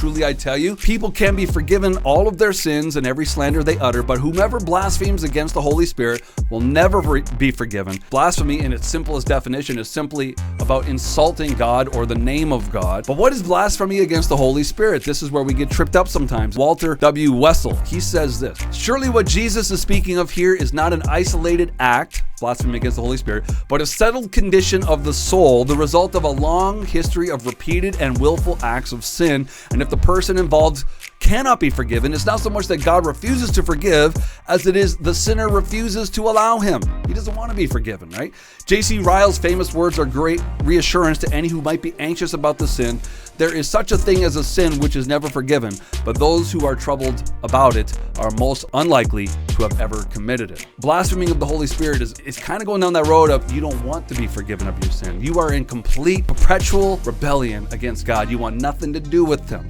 truly I tell you, people can be forgiven all of their sins and every slander they utter, but whomever blasphemes against the Holy Spirit will never be forgiven. Blasphemy, in its simplest definition, is simply about insulting God or the name of God. But what is blasphemy against the Holy Spirit? This is where we get tripped up sometimes. Walter W. Wessel, he says this: surely what Jesus is speaking of here is not an isolated act, blasphemy against the Holy Spirit, but a settled condition of the soul, the result of a long history of repeated and willful acts of sin. And if the person involved cannot be forgiven, it's not so much that God refuses to forgive as it is the sinner refuses to allow him. He doesn't want to be forgiven, right? J.C. Ryle's famous words are great reassurance to any who might be anxious about the sin. There is such a thing as a sin which is never forgiven, but those who are troubled about it are most unlikely to have ever committed it. Blaspheming of the Holy Spirit is kind of going down that road of you don't want to be forgiven of your sin. You are in complete, perpetual rebellion against God. You want nothing to do with him.